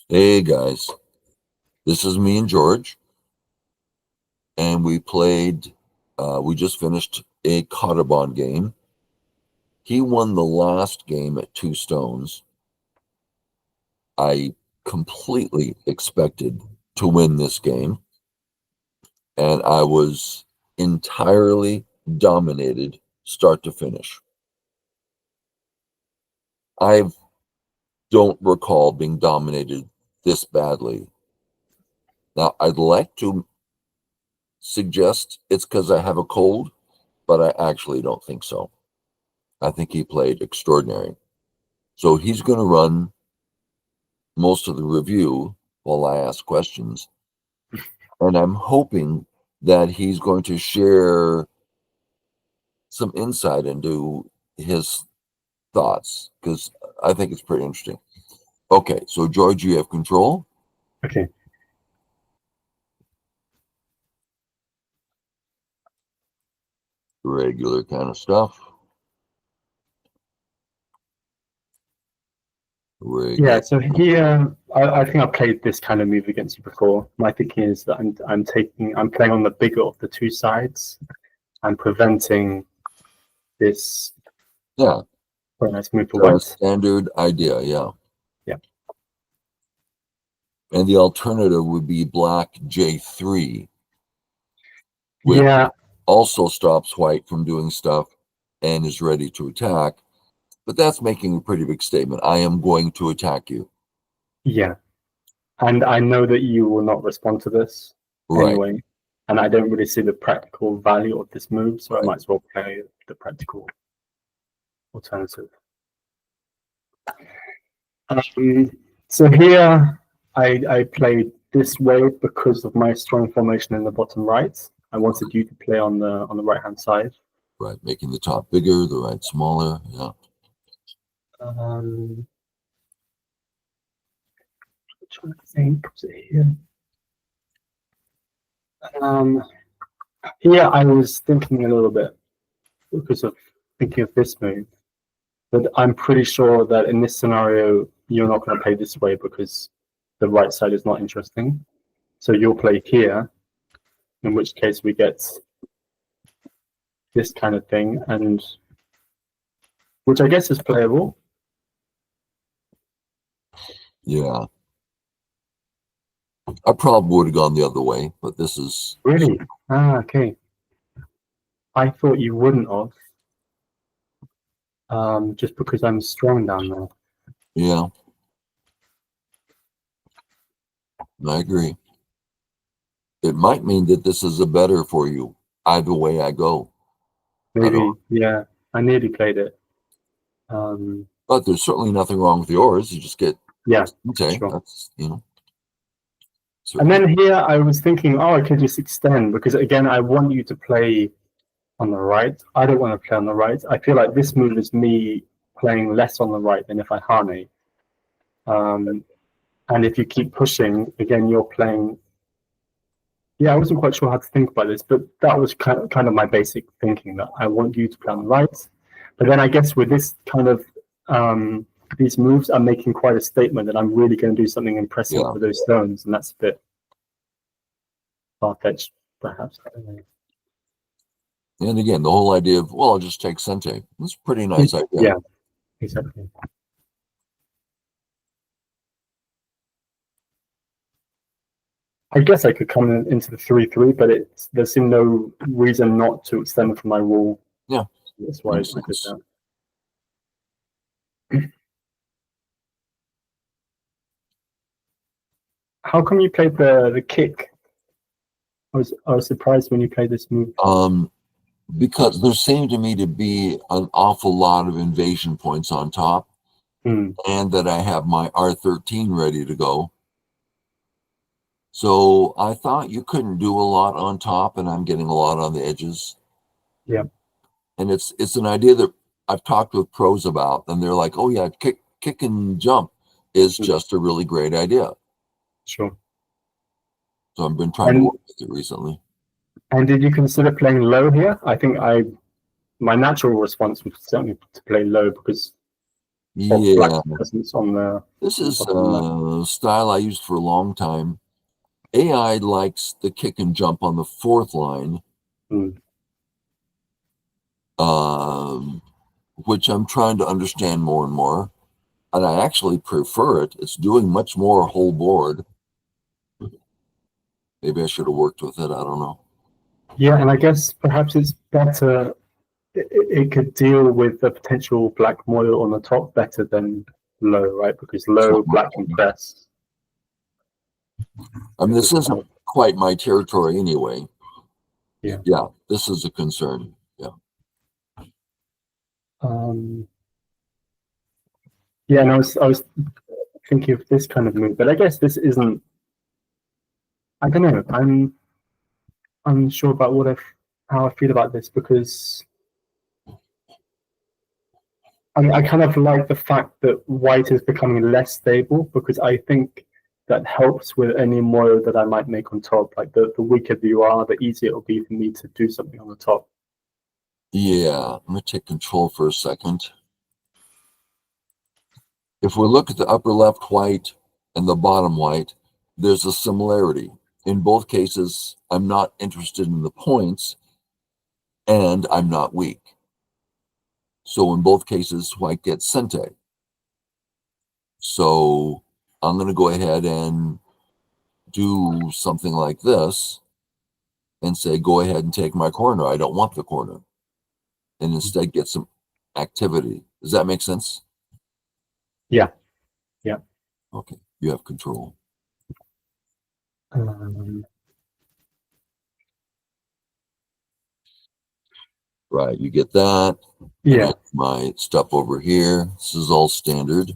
Hey guys, this is me and George, and we just finished a kadoban game. He won the last game at 2 stones. I completely expected to win this game, and I was entirely dominated start to finish. I don't recall being dominated this badly. Now, I'd like to suggest it's because I have a cold, but I actually don't think so. I think he played extraordinary. So he's going to run most of the review while I ask questions. And I'm hoping that he's going to share some insight into his thoughts because I think it's pretty interesting. Okay, so George, you have control. Okay. Regular kind of stuff. Yeah, so here I think I've played this kind of move against you before. My thinking is that I'm playing on the bigger of the two sides and preventing this very nice move for white. Standard idea, yeah. Yeah. And the alternative would be black J3, which also stops white from doing stuff and is ready to attack. But that's making a pretty big statement. I am going to attack you. Yeah. And I know that you will not respond to this anyway. And I don't really see the practical value of this move, so I might as well play the practical alternative. So here I played this way because of my strong formation in the bottom right. I wanted you to play on the right hand side. Right, making the top bigger, the right smaller. Yeah. I'm trying to think. Was it here? Here I was thinking a little bit because of thinking of this move, but I'm pretty sure that in this scenario you're not going to play this way because the right side is not interesting. So you'll play here, in which case we get this kind of thing, and which I guess is playable. Yeah. I probably would have gone the other way, but this is... Really? Ah, okay. I thought you wouldn't have, just because I'm strong down there. Yeah. I agree. It might mean that this is a better for you, either way I go. Maybe, yeah. I nearly played it. But there's certainly nothing wrong with yours. You just get... Yeah, okay, sure. That's, And then here I was thinking, oh, I could just extend because again, I want you to play on the right. I don't want to play on the right. I feel like this move is me playing less on the right than if I Hane. And if you keep pushing, again, you're playing. Yeah, I wasn't quite sure how to think about this, but that was kind of my basic thinking that I want you to play on the right. But then I guess with this kind of these moves, I'm making quite a statement that I'm really going to do something impressive with those stones, and that's a bit far-fetched, perhaps. I don't know. And again, the whole idea of, well, I'll just take Sente. It's a pretty nice idea. Yeah, exactly. I guess I could come into the 3-3, but there seemed no reason not to extend from my rule. Yeah. That's why I did that. How come you played the kick? I was surprised when you played this move. Because there seemed to me to be an awful lot of invasion points on top, and that I have my R13 ready to go. So I thought you couldn't do a lot on top, and I'm getting a lot on the edges. Yeah. And it's an idea that I've talked with pros about, and they're like, oh yeah, kick and jump is just a really great idea. Sure. So I've been trying to work with it recently. And did you consider playing low here? I think my natural response was certainly to play low because of black Yeah, presence on the this is bottom left. a style I used for a long time. AI likes the kick and jump on the fourth line, Mm. um, which I'm trying to understand more and more. And I actually prefer it. It's doing much more whole board. Maybe I should have worked with it. I don't know. Yeah, and I guess perhaps it's better. It could deal with the potential black moil on the top better than low, right? Because low black can press. I mean, It this would isn't help. quite my territory anyway. Yeah. Yeah, this is a concern. Yeah. Um, yeah, and I was thinking of this kind of move, but I guess this isn't. I don't know. I'm unsure about how I feel about this because I kind of like the fact that white is becoming less stable because I think that helps with any moil that I might make on top. Like the weaker you are, the easier it'll be for me to do something on the top. Yeah, I'm going to take control for a second. If we look at the upper left white and the bottom white, there's a similarity. In both cases, I'm not interested in the points and I'm not weak. So in both cases, white gets sente. So I'm going to go ahead and do something like this and say, go ahead and take my corner. I don't want the corner. And instead get some activity. Does that make sense? Yeah, yeah. Okay, you have control. Um, Right, you get that. And yeah. I my stuff over here. This is all standard.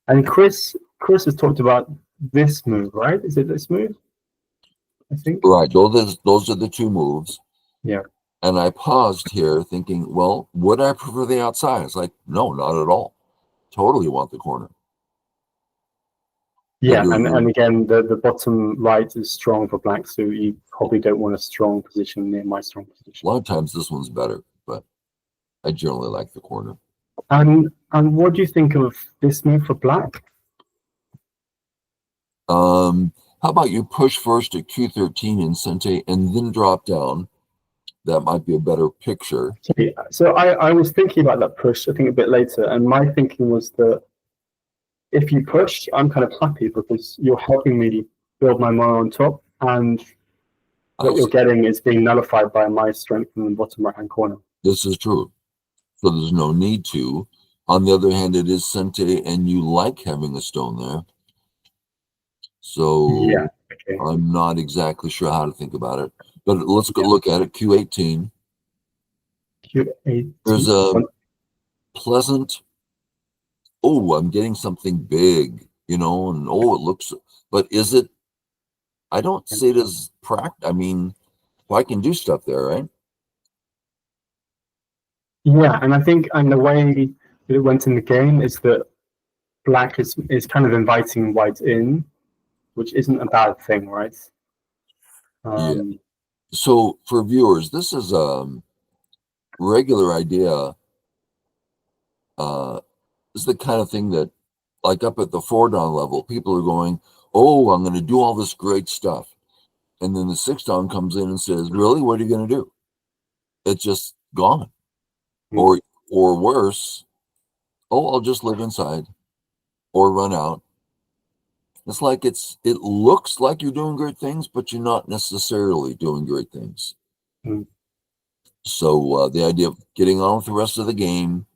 And Chris has talked about this move, right? Is it this move? I think. Right, those are the two moves. Yeah. And I paused here thinking, well, would I prefer the outside? It's like, no, not at all. Totally want the corner. Yeah, and again, the bottom right is strong for black, so you probably don't want a strong position near my strong A position. lot of times this one's better, but I generally like the corner. And what do you think of this move for black? How about you push first at Q13 in Sente and then drop down? That might be a better picture. So I was thinking about that push, I think a bit later, and my thinking was that if you push, I'm kind of happy because you're helping me build my mono on top, and what you're getting is being nullified by my strength in the bottom right-hand corner. This is true. So there's no need to. On the other hand, it is Sente, and you like having a stone there. So yeah, okay. I'm not exactly sure how to think about it. But let's go look at it. Q18. Q8. There's a pleasant, oh, I'm getting something big, and oh, it looks, but is it, I don't see it as I mean, well, I can do stuff there, right? Yeah, and I think and the way that it went in the game is that black is kind of inviting white in, which isn't a bad thing, right? Yeah. So for viewers, this is a regular idea. This is the kind of thing that, like up at the 4-dan level, people are going, oh, I'm going to do all this great stuff. And then the 6-dan comes in and says, really, what are you going to do? It's just gone. Or worse, oh, I'll just live inside or run out. It's like it looks like you're doing great things, but you're not necessarily doing great things. So the idea of getting on with the rest of the game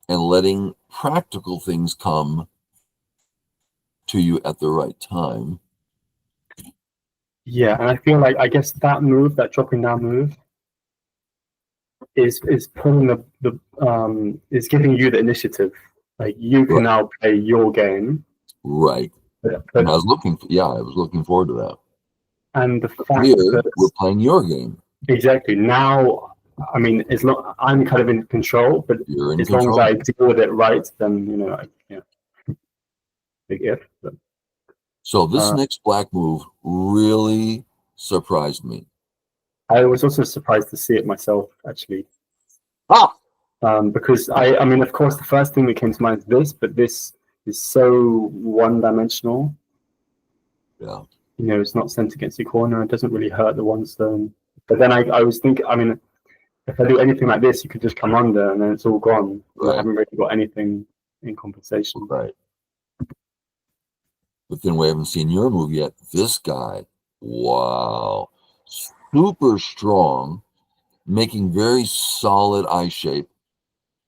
and letting practical things come to you at the right time. Yeah, and I feel like I guess that move, that dropping down move, is pulling is giving you the initiative. Like you can now play your game. Right. And I was looking forward to that. And the fact that we're playing your game. Exactly. Now, I mean, I'm kind of in control, but as long as I deal with it right, then big if. But, so this next black move really surprised me. I was also surprised to see it myself, actually. Ah, Because I mean, of course, the first thing that came to mind is this, but this is so one-dimensional. Yeah. You know, it's not sent against the corner. It doesn't really hurt the one stone. But then I was thinking, I mean, if I do anything like this, you could just come under and then it's all gone. And I Right. haven't really got anything in compensation. Right. But then we haven't seen your move yet. This guy, wow, super strong, making very solid eye shape,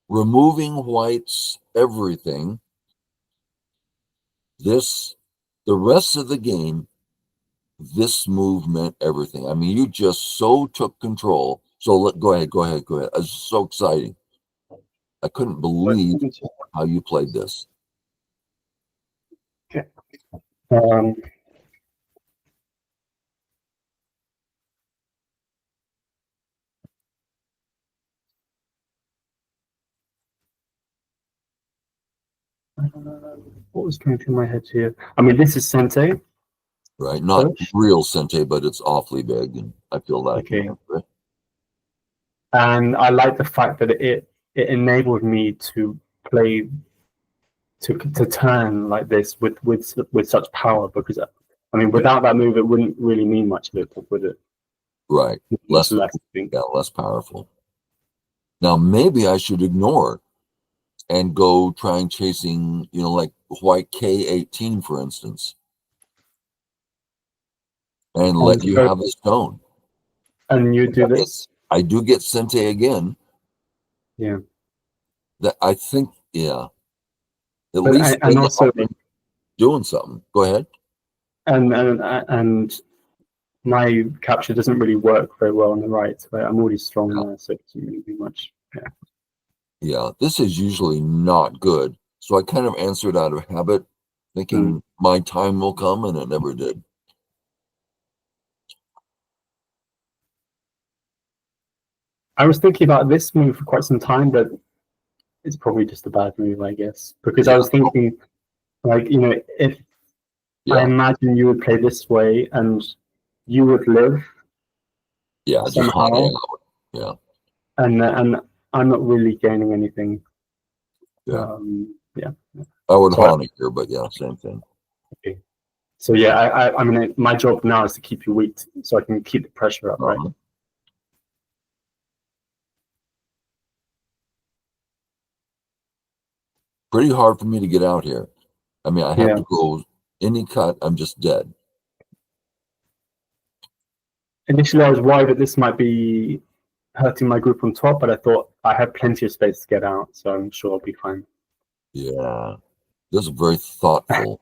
removing whites, everything. The rest of the game, this move meant everything. I mean, you just so took control. So go ahead. It's so exciting. I couldn't believe how you played this. Okay. What was going through my head here? I mean, this is Sente. Right, not Push. real Sente, but it's awfully big, and I feel that. Okay. And I like the fact that it enabled me to play to turn like this with such power, because I mean, without that move, it wouldn't really mean much of it, would it? Right, less powerful. Now maybe I should ignore and go trying chasing, like white K18, for instance, and let you have the stone. And you do this. I do get Sente again. Yeah. That I think, yeah. At but least and also doing something. Go ahead. And my capture doesn't really work very well on the right. So I'm already strong there, so it doesn't really do much. Yeah. Yeah, this is usually not good. So I kind of answered out of habit, thinking my time will come, and it never did. I was thinking about this move for quite some time, but it's probably just a bad move, I guess. Because I was thinking, like, if I imagine you would play this way and you would live. Yeah, somehow. Yeah. And I'm not really gaining anything. Yeah. Yeah. I would haunt it here, but yeah, same thing. Okay. So yeah, I mean, my job now is to keep you weak, so I can keep the pressure up, right? Pretty hard for me to get out here. I mean, I have to go any cut, I'm just dead. Initially, I was worried that this might be hurting my group on top, but I thought I have plenty of space to get out, so I'm sure I'll be fine. Yeah, this is very thoughtful.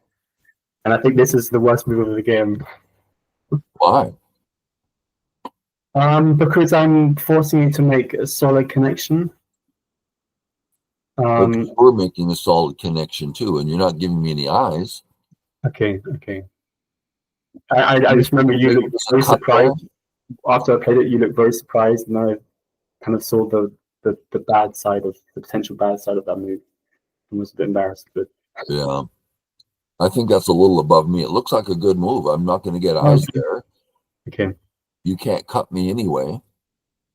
And I think this is the worst move of the game. Why? Because I'm forcing you to make a solid connection. We're making a solid connection too, and you're not giving me any eyes. Okay. I just remember you looked very surprised after I played it. You looked very surprised, and I kind of saw the bad side of the potential bad side of that move, and was a bit embarrassed. But yeah, I think that's a little above me. It looks like a good move. I'm not going to get eyes there. Okay. You can't cut me anyway.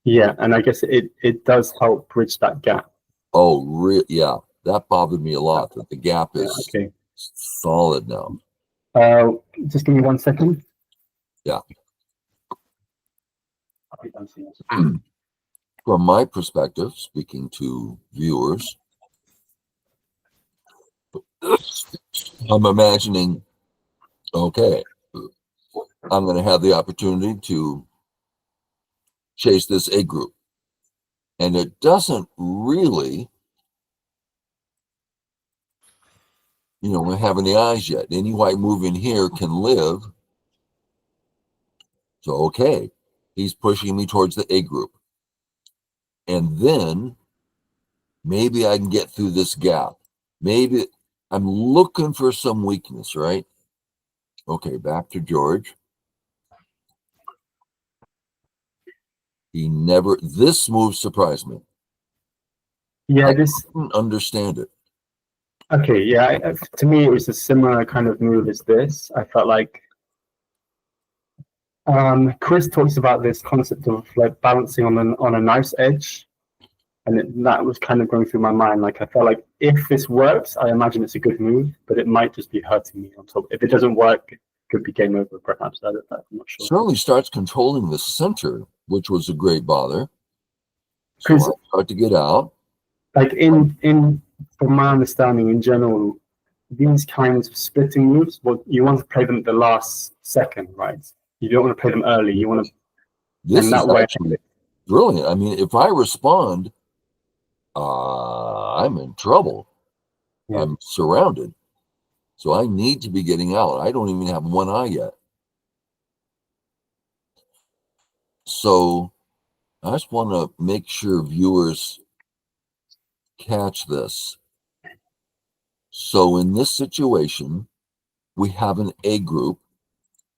Yeah, and I guess it does help bridge that gap. Oh, yeah, that bothered me a lot. That the gap is solid now. Just give me 1 second. Yeah. From my perspective, speaking to viewers, I'm imagining, okay, I'm going to have the opportunity to chase this A group. And it doesn't really, have any eyes yet. Any white move in here can live. So, okay, he's pushing me towards the A group. And then maybe I can get through this gap. Maybe I'm looking for some weakness, right? Okay, back to George. This move surprised me. Yeah, I didn't understand it. Okay, yeah, to me it was a similar kind of move as this. I felt like Chris talks about this concept of like balancing on a knife's edge, And that was kind of going through my mind. Like, I felt like if this works, I imagine it's a good move, but it might just be hurting me on top. If it doesn't work, it could be game over, perhaps. I'm not sure. Certainly starts controlling the center, which was a great bother. So I Because, start to get out. like, from my understanding in general, these kinds of splitting moves, well, you want to play them at the last second, right? You don't want to play them early. You want to, This and is that way, actually brilliant. I mean, if I respond, I'm in trouble. yeah. I'm surrounded. So I need to be getting out. I don't even have one eye yet. So I just want to make sure viewers catch this. So in this situation, we have an A group,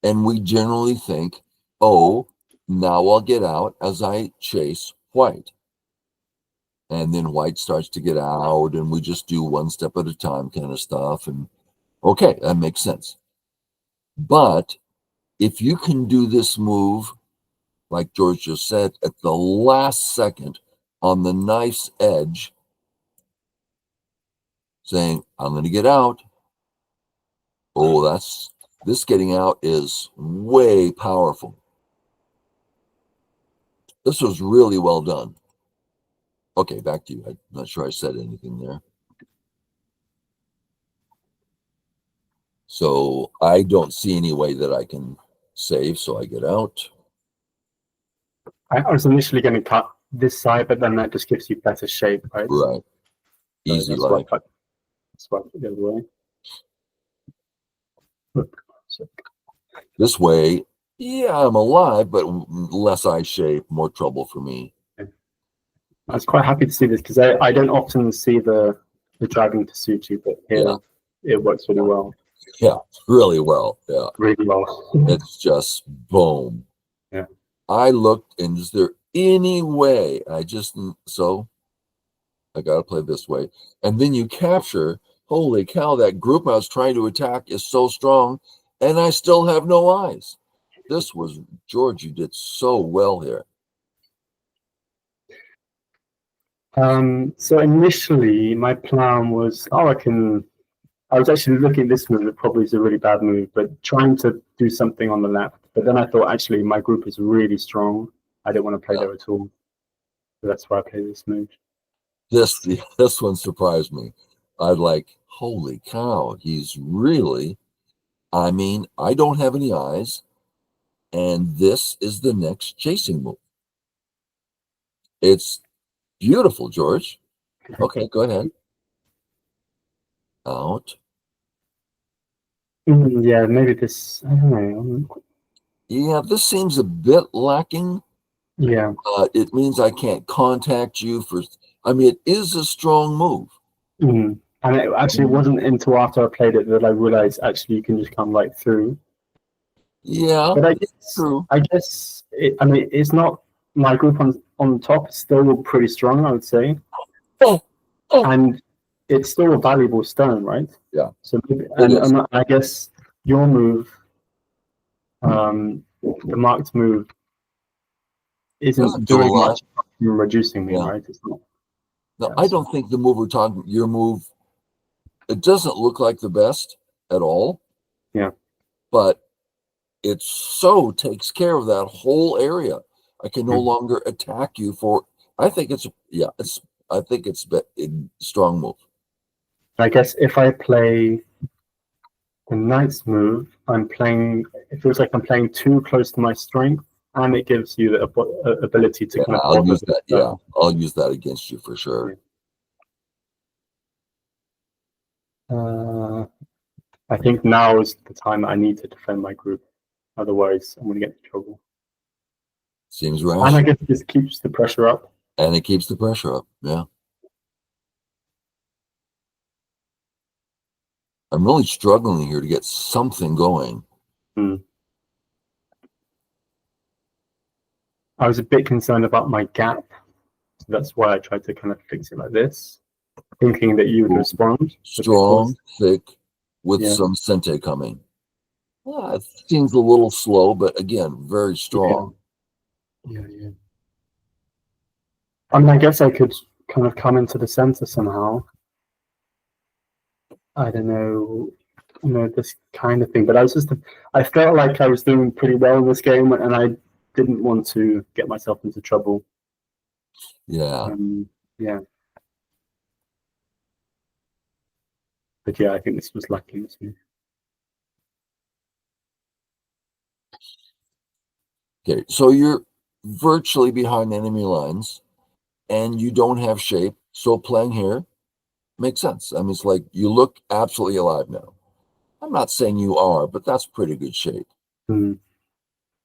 and we generally think, oh, now I'll get out as I chase white. And then white starts to get out, and we just do one step at a time kind of stuff. And okay, that makes sense. But if you can do this move, like George just said, at the last second on the knife's edge, saying, I'm going to get out. Oh, this getting out is way powerful. This was really well done. Okay, back to you. I'm not sure I said anything there. So I don't see any way that I can save, so I get out. I was initially going to cut this side, but then that just gives you better shape, right? Right. So Easy that's life. That's why I put the other way. This way, yeah, I'm alive, but less eye shape, more trouble for me. I was quite happy to see this because I don't often see the dragging to suit you, but here it works really well. Yeah, really well. Yeah. Really well. It's just boom. Yeah. I looked, and is there any way? So I got to play this way. And then you capture, holy cow, that group I was trying to attack is so strong, and I still have no eyes. This was, George, you did so well here. So initially my plan was, I was actually looking at this move, it probably is a really bad move, but trying to do something on the left. But then I thought, actually, my group is really strong. I don't want to play there at all. So that's why I played this move. This one surprised me. I like, holy cow, he's really, I mean, I don't have any eyes, and this is the next chasing move. It's beautiful, George. Okay, go ahead. Out. Yeah, maybe this, I don't know. Yeah, this seems a bit lacking. Yeah. It means I can't contact you I mean, it is a strong move. And it actually wasn't until after I played it that I realized actually you can just come right through. Yeah, but true. I guess it's not, my group on top is still pretty strong, I would say. And it's still a valuable stone, right? Yeah. So and I guess your move, the marked move, isn't doing much in reducing me, right? It's not. No, I don't think the move we're talking, your move, it doesn't look like the best at all. Yeah. But it so takes care of that whole area. I can no longer attack you for. I think it's a strong move. I guess if I play the knight's move, it feels like I'm playing too close to my strength, and it gives you the ability to kind of. I'll use that. Yeah, I'll use that against you for sure. I think now is the time I need to defend my group. Otherwise, I'm going to get into trouble. Seems right. And I guess this keeps the pressure up. And it keeps the pressure up, yeah. I'm really struggling here to get something going. I was a bit concerned about my gap. So that's why I tried to kind of fix it like this, thinking that you would respond. Strong, thick, with some sente coming. Yeah, it seems a little slow, but again, very strong. Yeah. I mean, I guess I could kind of come into the center somehow. I don't know, this kind of thing. But I felt like I was doing pretty well in this game, and I didn't want to get myself into trouble. Yeah. Yeah. But yeah, I think this was lucky. Okay, so you're virtually behind enemy lines and you don't have shape. So playing here makes sense. I mean, it's like you look absolutely alive now. I'm not saying you are, but that's pretty good shape.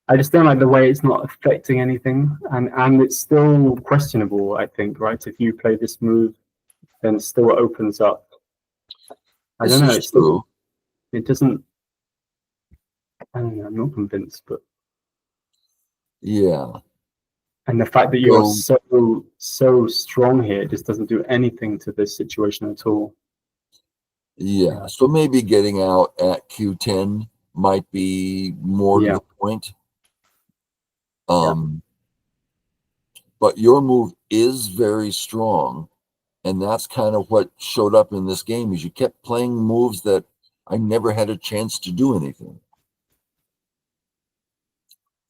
I just don't like the way it's not affecting anything, and it's still questionable. I think, right? If you play this move, then it still opens up. I This don't know. is true. It doesn't. I don't know. I'm not convinced, but Yeah. and the fact that you're so strong here just doesn't do anything to this situation at all. Yeah. So maybe getting out at Q10 might be more to the point. But your move is very strong. And that's kind of what showed up in this game is you kept playing moves that I never had a chance to do anything.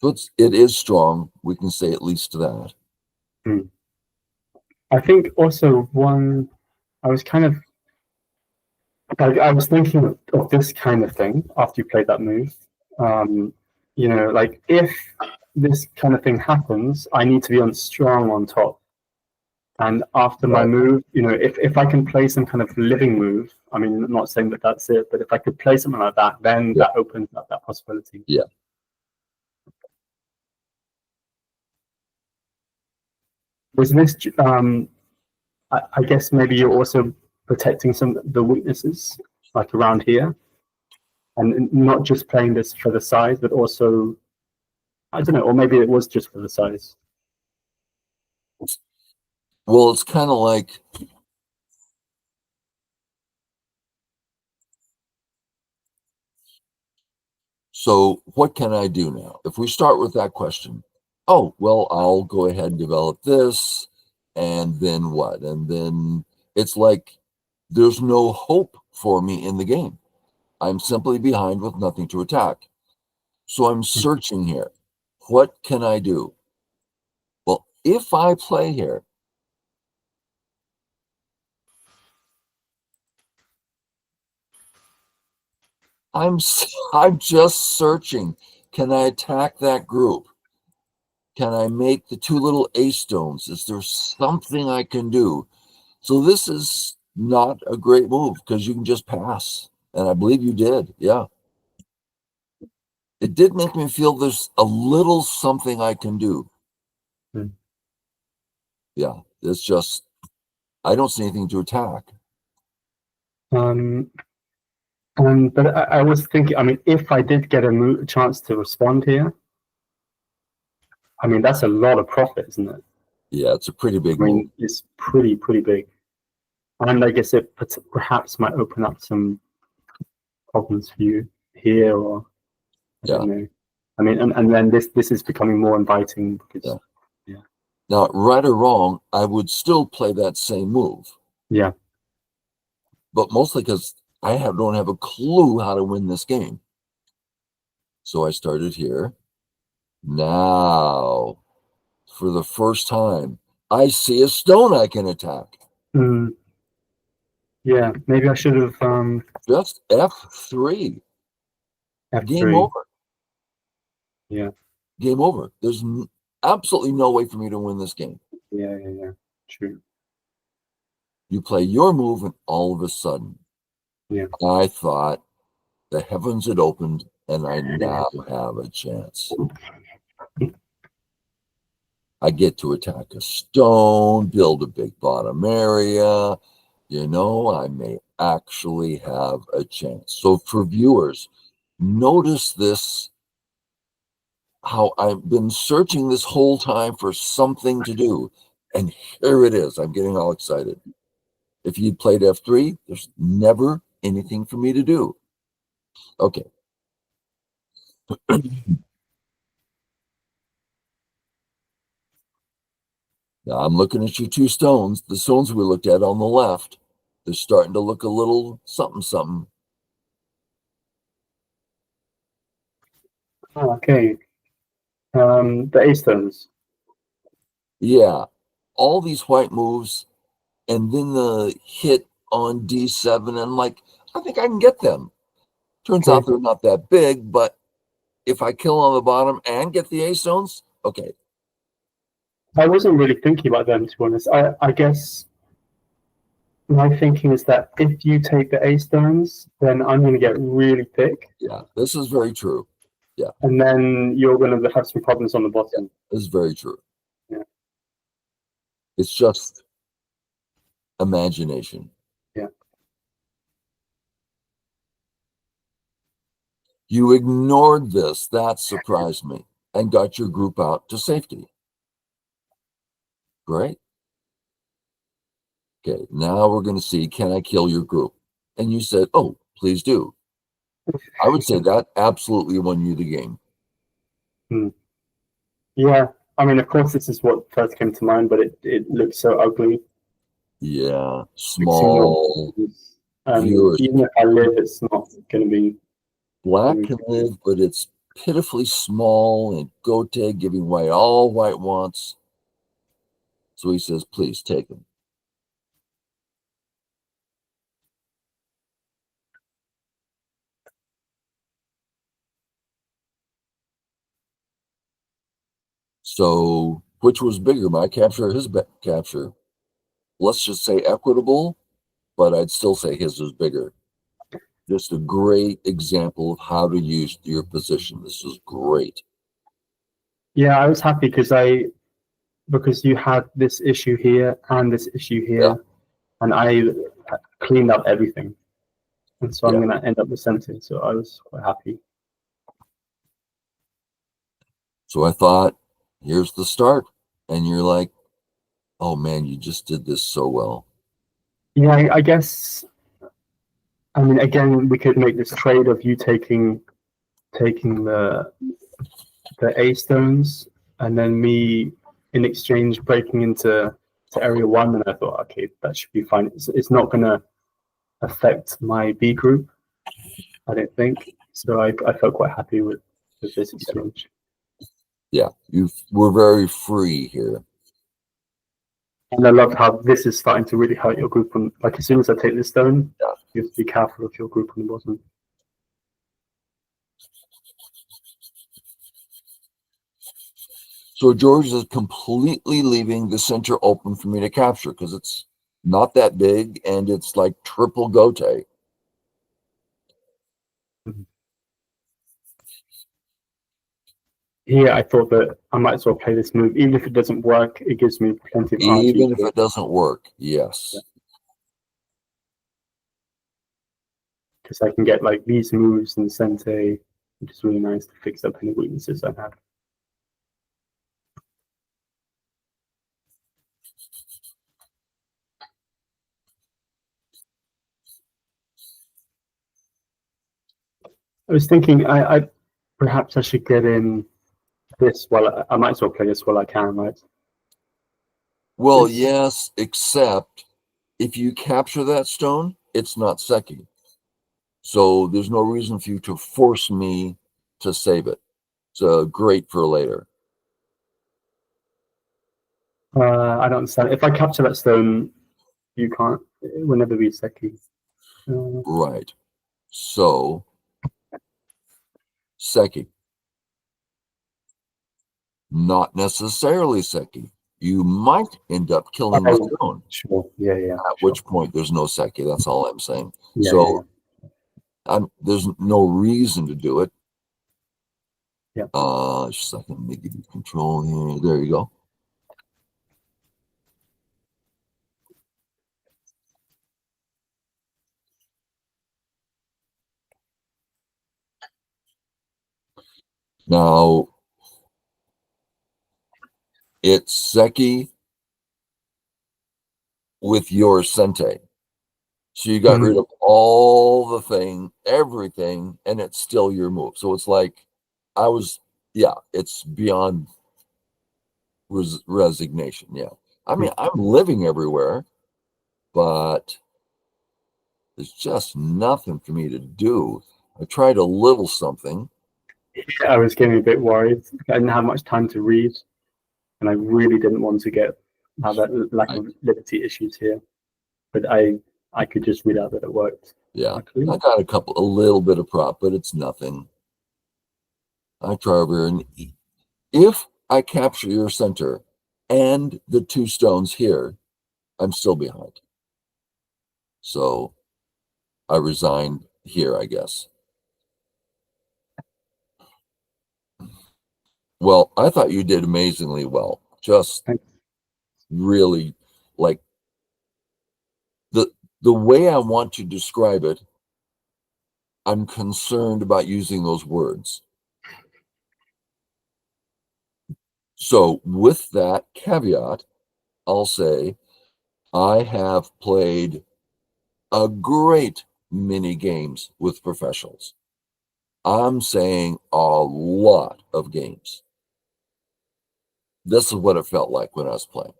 So it is strong. We can say at least that. I think also I was kind of I was thinking of this kind of thing after you played that move. Like if this kind of thing happens, I need to be on strong on top. And after my move, if I can play some kind of living move, I mean, I'm not saying that that's it, but if I could play something like that, then that opens up that possibility. Yeah. Was this, I guess maybe you're also protecting some of the weaknesses, like around here, and not just playing this for the size, but also, I don't know, or maybe it was just for the size. Well, it's kind of like so what can I do now? If we start with that question, oh, well, I'll go ahead and develop this, and then what? And then it's like there's no hope for me in the game. I'm simply behind with nothing to attack. So I'm searching here. What can I do? Well, if I play here, I'm just searching. Can I attack that group? Can I make the two little ace stones? Is there something I can do? So this is not a great move because you can just pass. And I believe you did. Yeah. It did make me feel there's a little something I can do. Yeah. It's just, I don't see anything to attack. But I was thinking, I mean, if I did get a chance to respond here, I mean, that's a lot of profit, isn't it? Yeah, it's a pretty big move. It's pretty big. And I guess it perhaps might open up some problems for you here, or I don't know. I mean, and then this is becoming more inviting because Now, right or wrong, I would still play that same move. Yeah. But mostly because I don't have a clue how to win this game. So I started here. Now, for the first time, I see a stone I can attack. Yeah, maybe I should have just F3. F3. Game over. Yeah. Game over. There's absolutely no way for me to win this game. Yeah. True. You play your move, and all of a sudden, I thought the heavens had opened, and I now have a chance. I get to attack a stone, build a big bottom area. I may actually have a chance. So for viewers, notice this, how I've been searching this whole time for something to do. And here it is. I'm getting all excited. If you played F3, there's never anything for me to do. Okay. Now I'm looking at your two stones. The stones we looked at on the left, they're starting to look a little something something. Oh, okay. The A stones. Yeah, all these white moves, and then the hit on D7, and like, I think I can get them. Turns Okay. out they're not that big, but if I kill on the bottom and get the A stones, okay. I wasn't really thinking about them, to be honest. I guess my thinking is that if you take the A stones, then I'm going to get really thick, Yeah, this is very true. Yeah, and then you're going to have some problems on the yeah, bottom. this is very true. Yeah. It's just imagination. Yeah. You ignored this. That surprised me and got your group out to safety. Great. Okay, now we're going to see, can I kill your group? And you said, oh, please do. I would say that absolutely won you the game. Hmm. Yeah. I mean, of course, this is what first came to mind, but it looks so ugly. Yeah, Fixing your small and viewers. even if I live, it's not going to be. Black can live, but it's pitifully small, and Gote giving white all white wants. So he says, please take him. So which was bigger, my capture or his capture? Let's just say equitable, but I'd still say his was bigger. Just a great example of how to use your position. This is great. Yeah, I was happy because you had this issue here and this issue Yeah, here, and I cleaned up everything, and so I'm yeah. going to end up the center. So I was quite happy. So I thought, here's the start. And you're like, oh man, you just did this so well. Yeah, I guess. I mean, again, we could make this trade of you taking the A stones, and then me in exchange breaking into area one. And I thought, okay, that should be fine. It's not going to affect my B group, I don't think. So I felt quite happy with this exchange. Yeah, you were very free here. And I love how this is starting to really hurt your group. On, like as soon as I take this stone, Yeah. you have to be careful of your group on the bottom. So George is completely leaving the center open for me to capture because it's not that big and it's like triple Gote. Here, I thought that I might as well play this move. Even if it doesn't work, it gives me plenty of RG. Even if it doesn't work, yes. Because I can get like these moves in Sente, which is really nice to fix up any weaknesses I have. I was thinking I perhaps I should get in this while I might as well play this while I can, right? Well, It's, yes, except if you capture that stone, it's not Seki. So there's no reason for you to force me to save it. So great for later. I don't understand. If I capture that stone, you can't. It will never be Seki. Right. So Seki. Not necessarily Seki. You might end up killing the stone. Sure. Yeah. Yeah. At Sure. which point there's no Seki. That's all I'm saying. Yeah. So there's no reason to do it. Yeah. Just a second, let me give you control here. There you go. Now it's Seki with your Sente. So you got rid of all the thing, everything, and it's still your move. So it's like it's beyond resignation. Yeah. I mean, I'm living everywhere, but there's just nothing for me to do. I tried a little something. I was getting a bit worried. I didn't have much time to read, and I really didn't want to have that lack of liberty issues here. But I could just read out that it worked. Yeah, Luckily. I got a little bit of prop, but it's nothing. I try over here, and if I capture your center and the 2 stones here, I'm still behind. So I resigned here, I guess. Well, I thought you did amazingly well. Just Thanks. really like the way I want to describe it, I'm concerned about using those words. So with that caveat, I'll say I have played a great many games with professionals. I'm saying a lot of games. This is what it felt like when I was playing.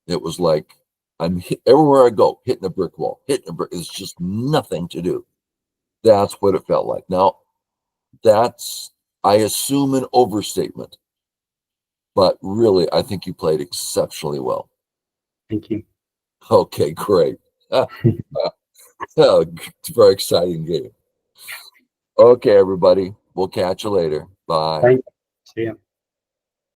It was like everywhere I go, hitting a brick wall, hitting a brick. It's just nothing to do. That's what it felt like. Now, that's, I assume, an overstatement, but really, I think you played exceptionally well. Thank you. Okay, great. It's a very exciting game. Okay, everybody. We'll catch you later. Bye. Thank you. See ya.